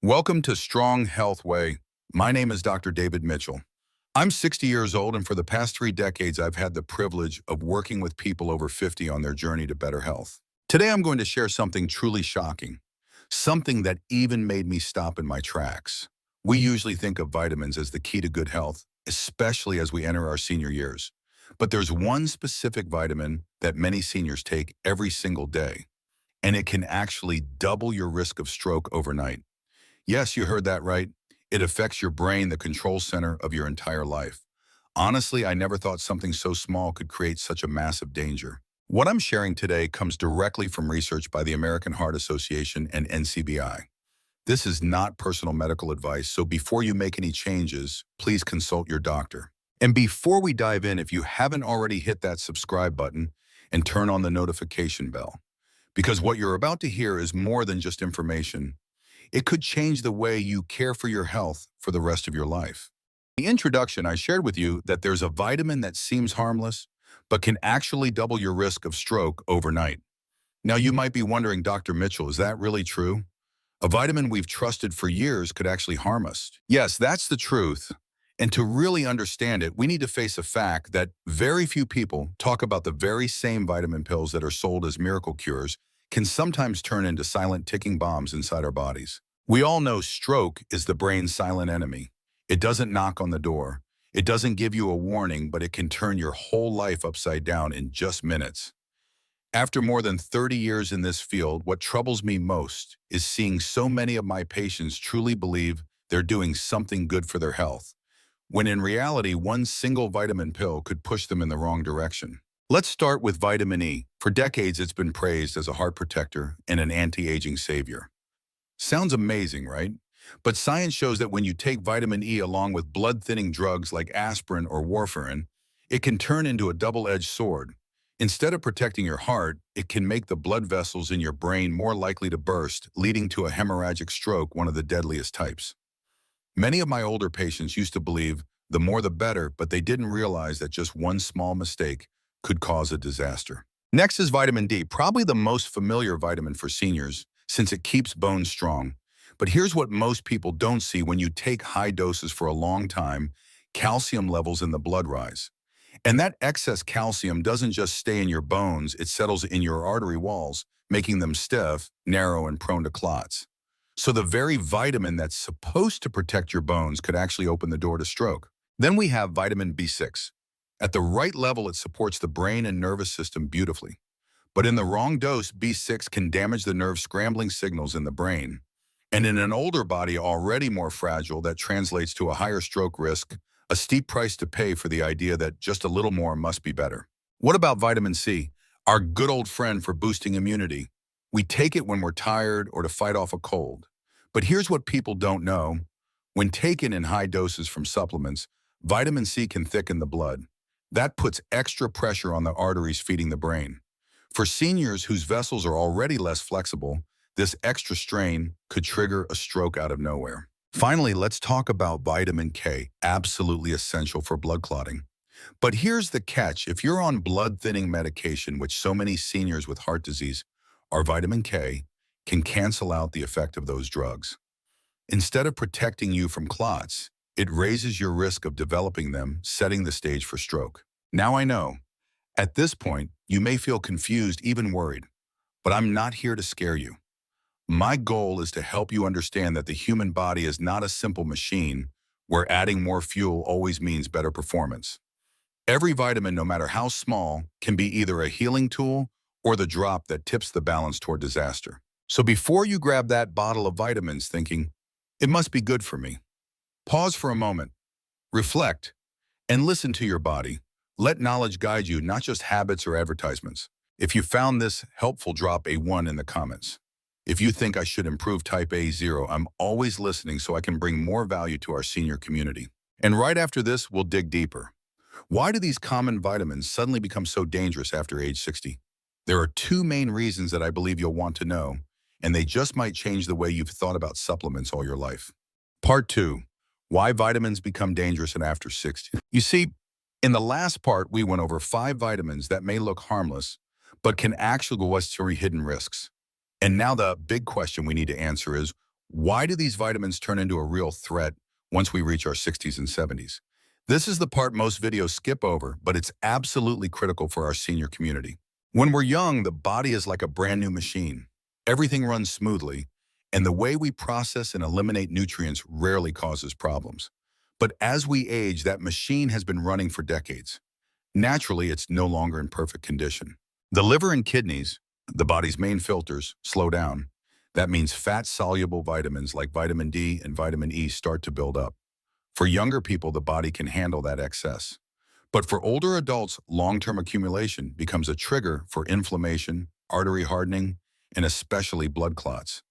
Welcome to Strong Health Way. My name is Dr. David Mitchell. I'm 60 years old, and for the past 3 decades, I've had the privilege of working with people over 50 on their journey to better health. Today, I'm going to share something truly shocking, something that even made me stop in my tracks. We usually think of vitamins as the key to good health, especially as we enter our senior years. But there's one specific vitamin that many seniors take every single day, and it can actually double your risk of stroke overnight. Yes, you heard that right. It affects your brain, the control center of your entire life. Honestly, I never thought something so small could create such a massive danger. What I'm sharing today comes directly from research by the American Heart Association and NCBI. This is not personal medical advice, so before you make any changes, please consult your doctor. And before we dive in, if you haven't already hit that subscribe button and turn on the notification bell, because what you're about to hear is more than just information. It could change the way you care for your health for the rest of your life. In the introduction, I shared with you that there's a vitamin that seems harmless, but can actually double your risk of stroke overnight. Now, you might be wondering, Dr. Mitchell, is that really true? A vitamin we've trusted for years could actually harm us. Yes, that's the truth. And to really understand it, we need to face a fact that very few people talk about the very same vitamin pills that are sold as miracle cures can sometimes turn into silent ticking bombs inside our bodies. We all know stroke is the brain's silent enemy. It doesn't knock on the door. It doesn't give you a warning, but it can turn your whole life upside down in just minutes. After more than 30 years in this field, what troubles me most is seeing so many of my patients truly believe they're doing something good for their health, when in reality, one single vitamin pill could push them in the wrong direction. Let's start with vitamin E. For decades, it's been praised as a heart protector and an anti-aging savior. Sounds amazing, right? But science shows that when you take vitamin E along with blood-thinning drugs like aspirin or warfarin, it can turn into a double-edged sword. Instead of protecting your heart, it can make the blood vessels in your brain more likely to burst, leading to a hemorrhagic stroke, one of the deadliest types. Many of my older patients used to believe the more the better, but they didn't realize that just one small mistake could cause a disaster. Next is vitamin D, probably the most familiar vitamin for seniors since it keeps bones strong. But here's what most people don't see: when you take high doses for a long time, calcium levels in the blood rise. And that excess calcium doesn't just stay in your bones, it settles in your artery walls, making them stiff, narrow, and prone to clots. So the very vitamin that's supposed to protect your bones could actually open the door to stroke. Then we have vitamin B6. At the right level, it supports the brain and nervous system beautifully. But in the wrong dose, B6 can damage the nerve scrambling signals in the brain. And in an older body already more fragile, that translates to a higher stroke risk, a steep price to pay for the idea that just a little more must be better. What about vitamin C, our good old friend for boosting immunity? We take it when we're tired or to fight off a cold. But here's what people don't know. When taken in high doses from supplements, vitamin C can thicken the blood. That puts extra pressure on the arteries feeding the brain. For seniors whose vessels are already less flexible, this extra strain could trigger a stroke out of nowhere. Finally, let's talk about vitamin K, absolutely essential for blood clotting. But here's the catch: if you're on blood-thinning medication, which so many seniors with heart disease are, vitamin K can cancel out the effect of those drugs. Instead of protecting you from clots, it raises your risk of developing them, setting the stage for stroke. Now I know, at this point, you may feel confused, even worried, but I'm not here to scare you. My goal is to help you understand that the human body is not a simple machine where adding more fuel always means better performance. Every vitamin, no matter how small, can be either a healing tool or the drop that tips the balance toward disaster. So before you grab that bottle of vitamins thinking, it must be good for me, pause for a moment, reflect, and listen to your body. Let knowledge guide you, not just habits or advertisements. If you found this helpful, drop a 1 in the comments. If you think I should improve type A, 0. I'm always listening so I can bring more value to our senior community. And right after this, we'll dig deeper. Why do these common vitamins suddenly become so dangerous after age 60? There are 2 main reasons that I believe you'll want to know, and they just might change the way you've thought about supplements all your life. Part 2. Why vitamins become dangerous and after 60. You see, in the last part, we went over 5 vitamins that may look harmless, but can actually go us to hidden risks. And now the big question we need to answer is, Why do these vitamins turn into a real threat once we reach our 60s and 70s? This is the part most videos skip over, but it's absolutely critical for our senior community. When we're young, the body is like a brand new machine. Everything runs smoothly, and the way we process and eliminate nutrients rarely causes problems. But as we age, that machine has been running for decades. Naturally, it's no longer in perfect condition. The liver and kidneys, the body's main filters, slow down. That means fat-soluble vitamins like vitamin D and vitamin E start to build up. For younger people, the body can handle that excess. But for older adults, long-term accumulation becomes a trigger for inflammation, artery hardening, and especially blood clots,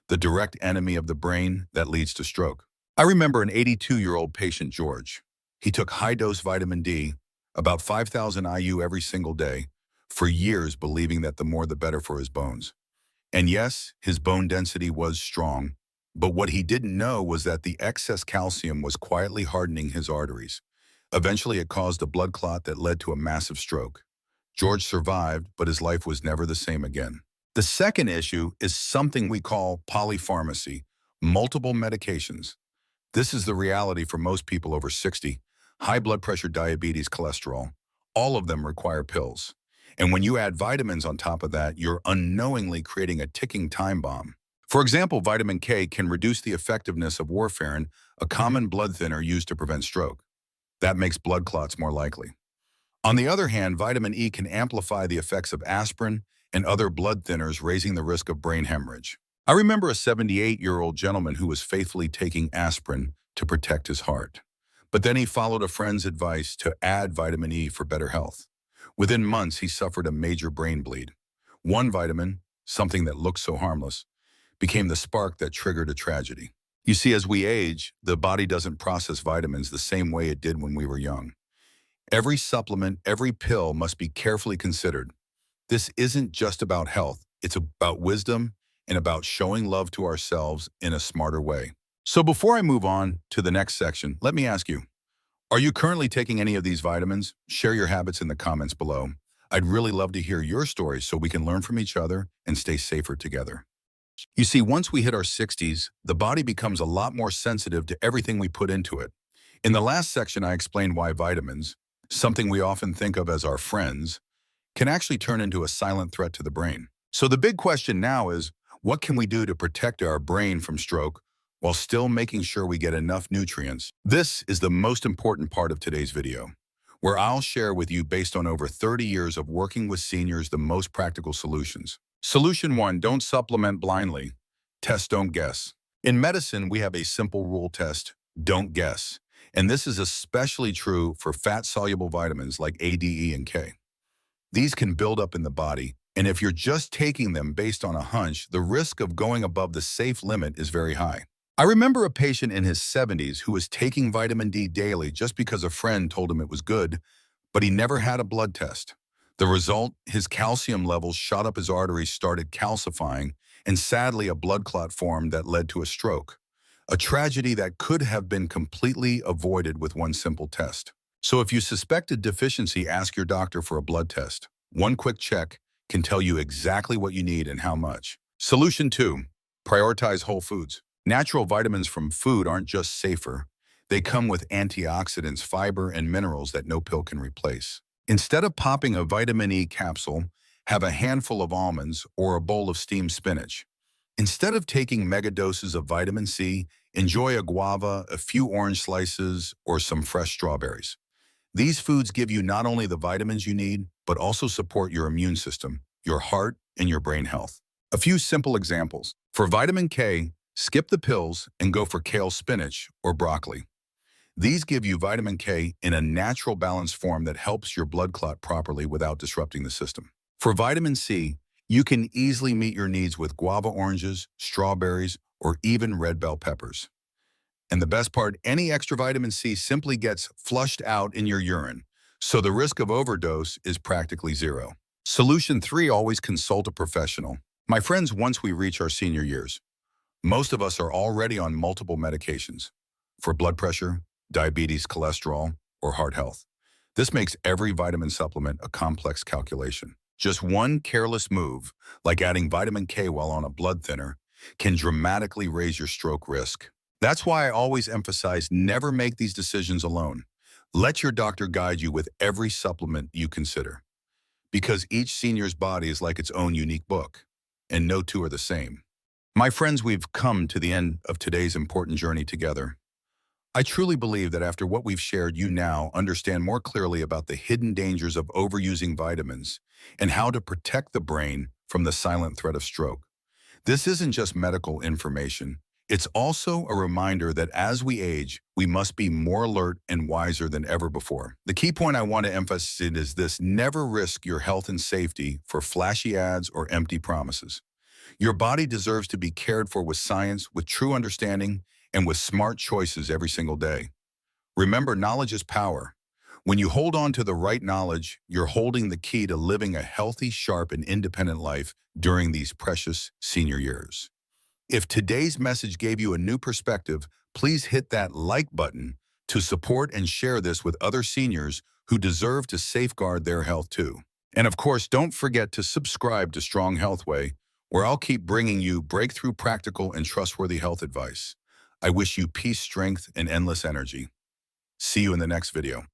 the direct enemy of the brain that leads to stroke. I remember an 82-year-old patient, George. He took high-dose vitamin D, about 5,000 IU every single day, for years, believing that the more the better for his bones. And yes, his bone density was strong, but what he didn't know was that the excess calcium was quietly hardening his arteries. Eventually, it caused a blood clot that led to a massive stroke. George survived, but his life was never the same again. The second issue is something we call polypharmacy, multiple medications. This is the reality for most people over 60. High blood pressure, diabetes, cholesterol, all of them require pills. And when you add vitamins on top of that, you're unknowingly creating a ticking time bomb. For example, vitamin K can reduce the effectiveness of warfarin, a common blood thinner used to prevent stroke. That makes blood clots more likely. On the other hand, vitamin E can amplify the effects of aspirin and other blood thinners, raising the risk of brain hemorrhage. I remember a 78-year-old gentleman who was faithfully taking aspirin to protect his heart. But then he followed a friend's advice to add vitamin E for better health. Within months, he suffered a major brain bleed. One vitamin, something that looked so harmless, became the spark that triggered a tragedy. You see, as we age, the body doesn't process vitamins the same way it did when we were young. Every supplement, every pill must be carefully considered. This isn't just about health. It's about wisdom and about showing love to ourselves in a smarter way. So before I move on to the next section, let me ask you, are you currently taking any of these vitamins? Share your habits in the comments below. I'd really love to hear your stories so we can learn from each other and stay safer together. You see, once we hit our 60s, the body becomes a lot more sensitive to everything we put into it. In the last section, I explained why vitamins, something we often think of as our friends, can actually turn into a silent threat to the brain. So the big question now is, what can we do to protect our brain from stroke while still making sure we get enough nutrients? This is the most important part of today's video, where I'll share with you, based on over 30 years of working with seniors, the most practical solutions. Solution 1, don't supplement blindly. Test, don't guess. In medicine, we have a simple rule: test, don't guess. And this is especially true for fat-soluble vitamins like A, D, E, and K. These can build up in the body, and if you're just taking them based on a hunch, the risk of going above the safe limit is very high. I remember a patient in his 70s who was taking vitamin D daily just because a friend told him it was good, but he never had a blood test. The result, his calcium levels shot up, his arteries started calcifying, and sadly a blood clot formed that led to a stroke. A tragedy that could have been completely avoided with one simple test. So if you suspect a deficiency, ask your doctor for a blood test. One quick check can tell you exactly what you need and how much. Solution 2, prioritize whole foods. Natural vitamins from food aren't just safer. They come with antioxidants, fiber, and minerals that no pill can replace. Instead of popping a vitamin E capsule, have a handful of almonds or a bowl of steamed spinach. Instead of taking mega doses of vitamin C, enjoy a guava, a few orange slices, or some fresh strawberries. These foods give you not only the vitamins you need, but also support your immune system, your heart, and your brain health. A few simple examples. For vitamin K, skip the pills and go for kale, spinach, or broccoli. These give you vitamin K in a natural balanced form that helps your blood clot properly without disrupting the system. For vitamin C, you can easily meet your needs with guava oranges, strawberries, or even red bell peppers. And the best part, any extra vitamin C simply gets flushed out in your urine, so the risk of overdose is practically zero. Solution 3, always consult a professional. My friends, once we reach our senior years, most of us are already on multiple medications for blood pressure, diabetes, cholesterol, or heart health. This makes every vitamin supplement a complex calculation. Just one careless move, like adding vitamin K while on a blood thinner, can dramatically raise your stroke risk. That's why I always emphasize never make these decisions alone. Let your doctor guide you with every supplement you consider, because each senior's body is like its own unique book, and no two are the same. My friends, we've come to the end of today's important journey together. I truly believe that after what we've shared, you now understand more clearly about the hidden dangers of overusing vitamins and how to protect the brain from the silent threat of stroke. This isn't just medical information. It's also a reminder that as we age, we must be more alert and wiser than ever before. The key point I want to emphasize is this: never risk your health and safety for flashy ads or empty promises. Your body deserves to be cared for with science, with true understanding, and with smart choices every single day. Remember, knowledge is power. When you hold on to the right knowledge, you're holding the key to living a healthy, sharp, and independent life during these precious senior years. If today's message gave you a new perspective, please hit that like button to support and share this with other seniors who deserve to safeguard their health too. And of course, don't forget to subscribe to Strong Healthway, where I'll keep bringing you breakthrough, practical, and trustworthy health advice. I wish you peace, strength, and endless energy. See you in the next video.